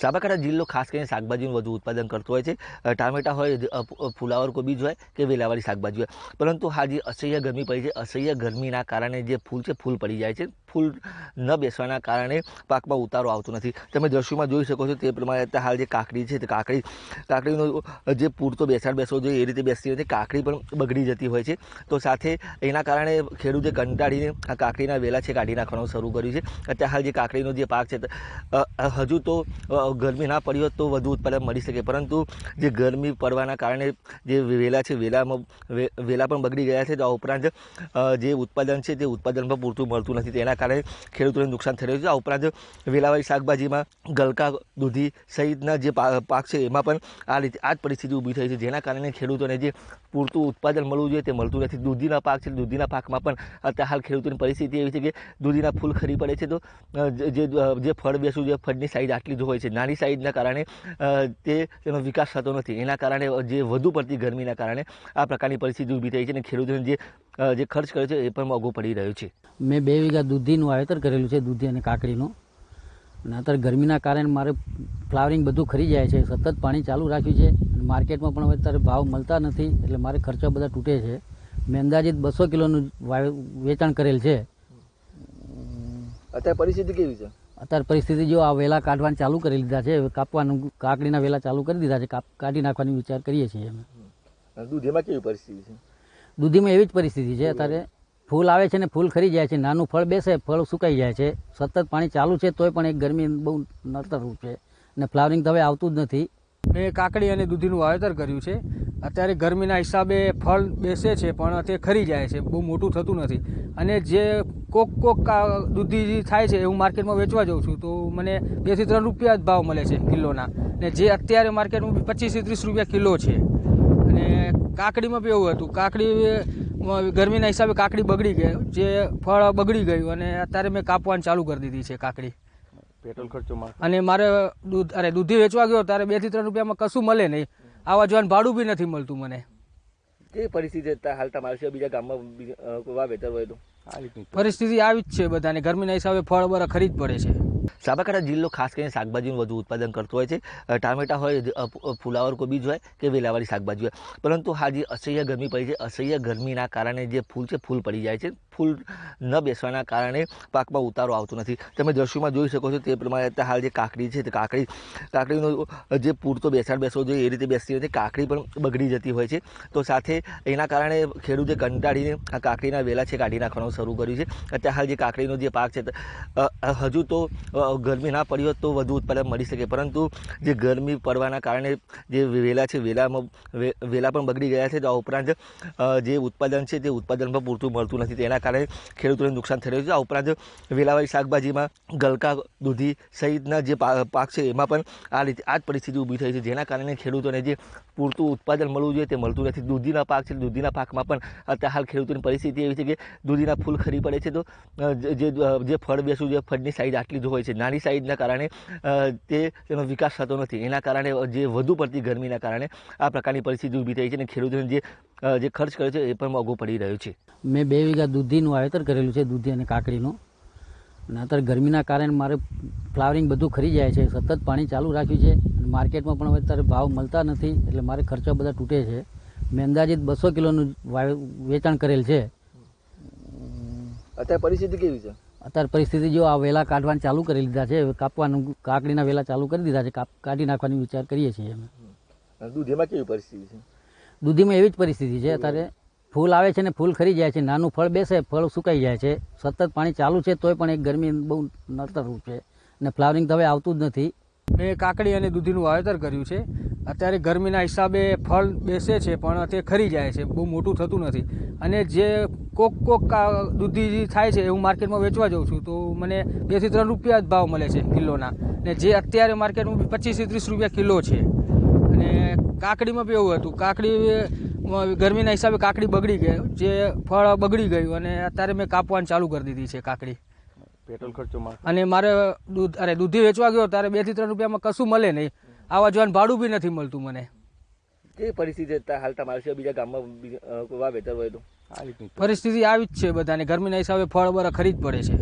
સાબરકાંઠા જિલ્લો ખાસ કરીને શાકભાજીનું વધુ ઉત્પાદન કરતો હોય છે। ટામેટા હોય, ફુલાવર કોબીજ હોય કે વેલાવાળી શાકભાજી હોય, પરંતુ હા જે અસહ્ય ગરમી પડી છે, અસહ્ય ગરમીના કારણે જે ફૂલ છે ફૂલ પડી જાય છે। ફૂલ ન બેસવાના કારણે પાકમાં ઉતારો આવતો નથી। તમે દ્રશ્યોમાં જોઈ શકો છો તે પ્રમાણે હાલ જે કાકડી છે તે કાકડીનો જે પૂરતો બેસવો જોઈએ એ રીતે બેસતી નથી, કાકડી પણ બગડી જતી હોય છે। તો સાથે એના કારણે ખેડૂતે કંટાળીને આ કાકડીના વેલા છે કાઢી નાખવાનું શરૂ કર્યું છે। અત્યારે હાલ જે કાકડીનો જે પાક છે હજુ તો ગરમી ના પડી હોત તો વધુ ઉત્પાદન મળી શકે, પરંતુ જે ગરમી પડવાના કારણે જે વેલા છે વેલા પણ બગડી ગયા છે। તો આ ઉપરાંત જે ઉત્પાદન છે તે ઉત્પાદન પણ પૂરતું મળતું નથી, તેના કારણે ખેડૂતોને નુકસાન થઈ રહ્યું છે। આ ઉપરાંત વેલાવાળી શાકભાજીમાં ગલકા, દૂધી સહિતના જે પાક છે એમાં પણ આ જ પરિસ્થિતિ ઊભી થઈ છે, જેના કારણે ખેડૂતોને જે પૂરતું ઉત્પાદન મળવું જોઈએ તે મળતું નથી। દૂધીના પાક છે, દૂધીના પાકમાં પણ અત્યારે હાલ ખેડૂતોની પરિસ્થિતિ એવી છે કે દૂધીના ફૂલ ખરી પડે છે, તો જે ફળ બેસવું જોઈએ ફળની સાઈઝ આટલી જ હોય છે, નાની સાઈઝના કારણે તેનો વિકાસ થતો નથી। એના કારણે જે વધુ પડતી ગરમીના કારણે આ પ્રકારની પરિસ્થિતિ ઊભી થઈ છે અને ખેડૂતોને જે ખર્ચ કર્યો છે એ પણ મોંઘો પડી રહ્યો છે। મેં 2 વીઘા દૂધીનું વાવેતર કરેલું છે, દૂધી અને કાકડીનું, અને અત્યારે ગરમીના કારણે મારે ફ્લાવરિંગ બધું ખરી જાય છે। સતત પાણી ચાલુ રાખ્યું છે, માર્કેટમાં પણ અત્યારે ભાવ મળતા નથી, એટલે મારે ખર્ચા બધા તૂટે છે। મેં અંદાજિત 200 કિલોનું વેચાણ કરેલ છે। અત્યારે પરિસ્થિતિ કેવી છે? અત્યારે પરિસ્થિતિ જો આ વેલા કાઢવાનું ચાલુ કરી લીધા છે, કાપવાનું કાકડીના વેલા ચાલુ કરી દીધા છે, કાઢી નાખવાની વિચાર કરીએ છીએ અમે। દૂધીમાં કેવી પરિસ્થિતિ છે? દૂધીમાં એવી જ પરિસ્થિતિ છે। અત્યારે ફૂલ આવે છે ને ફૂલ ખરી જાય છે, નાનું ફળ બેસે ફળ સુકાઈ જાય છે, સતત પાણી ચાલુ છે તોય પણ એક ગરમી બહુ નડતરરૂપ છે અને ફ્લાવરિંગ તો હવે આવતું જ નથી। મેં કાકડી અને દૂધીનું વાવેતર કર્યું છે। અત્યારે ગરમીના હિસાબે ફળ બેસે છે પણ તે ખરી જાય છે, બહુ મોટું થતું નથી, અને જે કોક દૂધી થાય છે એ હું માર્કેટમાં વેચવા જાઉં છું તો મને 2 થી 3 રૂપિયા જ ભાવ મળે છે કિલોના, ને જે અત્યારે માર્કેટમાં 25 થી 30 રૂપિયા કિલો છે। અને કાકડીમાં બી એવું હતું, કાકડી ગરમીના હિસાબે કાકડી બગડી ગઈ, જે ફળ બગડી ગયું અને અત્યારે મેં કાપવાનું ચાલુ કરી દીધી છે કાકડી। પેટ્રોલ ખર્ચોમાં અને મારે દૂધી વેચવા ગયો ત્યારે 2 થી 3 રૂપિયામાં કશું મળે નહીં, આવા જવાનું ભાડું બી નથી મળતું મને। કેવી પરિસ્થિતિ હાલ તમારે બીજા ગામમાં વાવેતર હોય તો? પરિસ્થિતિ આવી જ છે બધાને, ગરમીના હિસાબે ફળ બરા ખરી જ પડે છે। સાબરકાંઠા જિલ્લો ખાસ કરીને શાકભાજીનું વધુ ઉત્પાદન કરતો હોય છે। ટામેટા હોય, ફુલાવર કોબીજ હોય કે વેલાવાળી શાકભાજી હોય, પરંતુ હા જે અસહ્ય ગરમી પડી છે, અસહ્ય ગરમીના કારણે જે ફૂલ છે ફૂલ પડી જાય છે। ફૂલ ન બેસવાના કારણે પાકમાં ઉતારો આવતો નથી। તમે દ્રશ્યોમાં જોઈ શકો છો તે પ્રમાણે હાલ જે કાકડી છે તે કાકડીનો જે પૂરતો બેસવો જોઈએ એ રીતે બેસતી નથી, કાકડી પણ બગડી જતી હોય છે। તો સાથે એના કારણે ખેડૂતે કંટાળીને આ કાકડીના વેલા છે કાઢી નાખવાનું શરૂ કર્યું છે। અત્યારે હાલ જે કાકડીનો જે પાક છે હજુ તો ગરમી ના પડી હોત તો વધુ ઉત્પાદન મળી શકે, પરંતુ જે ગરમી પડવાના કારણે જે વેલા છે વેલા પણ બગડી ગયા છે। તો આ ઉપરાંત જે ઉત્પાદન છે તે ઉત્પાદન પણ પૂરતું મળતું નથી, તેના કારણે ખેડૂતોને નુકસાન થઈ રહ્યું છે। આ ઉપરાંત વેલાવાળી શાકભાજીમાં ગલકા, દૂધી સહિતના જે પાક છે એમાં પણ આ જ પરિસ્થિતિ ઊભી થઈ છે, જેના કારણે ખેડૂતોને જે પૂરતું ઉત્પાદન મળવું જોઈએ તે મળતું નથી। દૂધીના પાક છે, દૂધીના પાકમાં પણ અત્યારે હાલ ખેડૂતોની પરિસ્થિતિ એવી છે કે દૂધીના ફૂલ ખરી પડે છે, તો જે ફળ બેસવું જોઈએ ફળની સાઈઝ આટલી જ હોય છે, નાની સાઈઝના કારણે તેનો વિકાસ થતો નથી। એના કારણે જે વધુ પડતી ગરમીના કારણે આ પ્રકારની પરિસ્થિતિ ઊભી થઈ છે અને ખેડૂતોને જે ખર્ચ કર્યો છે એ પણ મોંઘો પડી રહ્યો છે। મેં 2 વીઘા દૂધીનું વાવેતર કરેલું છે, દૂધી અને કાકડીનું, અને અત્યારે ગરમીના કારણે મારે ફ્લાવરિંગ બધું ખરી જાય છે, સતત પાણી ચાલુ રાખ્યું છે, માર્કેટમાં પણ અત્યારે ભાવ મળતા નથી, એટલે મારે ખર્ચા બધા તૂટે છે। મેં અંદાજિત 200 કિલોનું વેચાણ કરેલ છે। અત્યારે પરિસ્થિતિ કેવી છે? અત્યારે પરિસ્થિતિ જો આ વેલા કાઢવાનું ચાલુ કરી લીધા છે, કાપવાનું કાકડીના વેલા ચાલુ કરી દીધા છે, કાઢી નાખવાની વિચાર કરીએ છીએ અમે। દૂધીમાં કેવી પરિસ્થિતિ છે? દૂધીમાં એવી જ પરિસ્થિતિ છે। અત્યારે ફૂલ આવે છે ને ફૂલ ખરી જાય છે, નાનું ફળ બેસે ફળ સુકાઈ જાય છે, સતત પાણી ચાલુ છે તોય પણ એક ગરમી બહુ નડતરરૂપ છે અને ફ્લાવરિંગ તો હવે આવતું જ નથી। મેં કાકડી અને દૂધીનું વાવેતર કર્યું છે। અત્યારે ગરમીના હિસાબે ફળ બેસે છે પણ તે ખરી જાય છે, બહુ મોટું થતું નથી, અને જે કોક દૂધી થાય છે એ હું માર્કેટમાં વેચવા જાઉં છું તો મને 2 થી 3 રૂપિયા જ ભાવ મળે છે કિલોના, ને જે અત્યારે માર્કેટમાં 25 થી 30 રૂપિયા કિલો છે। અને કાકડીમાં બી એવું હતું, કાકડી ગરમીના હિસાબે કાકડી બગડી ગઈ, જે ફળ બગડી ગયું અને અત્યારે મેં કાપવાનું ચાલુ કરી દીધી છે કાકડી। પેટ્રોલ ખર્ચોમાં અને મારે દૂધી વેચવા ગયો ત્યારે 2 થી 3 રૂપિયામાં કશું મળે નહીં, આવા જવાનું ભાડું બી નથી મળતું મને। કેવી પરિસ્થિતિ હાલ તમારે બીજા ગામમાં વાવેતર હોય તો? પરિસ્થિતિ આવી જ છે બધાને, ગરમીના હિસાબે ફળ બરા ખરી જ પડે છે।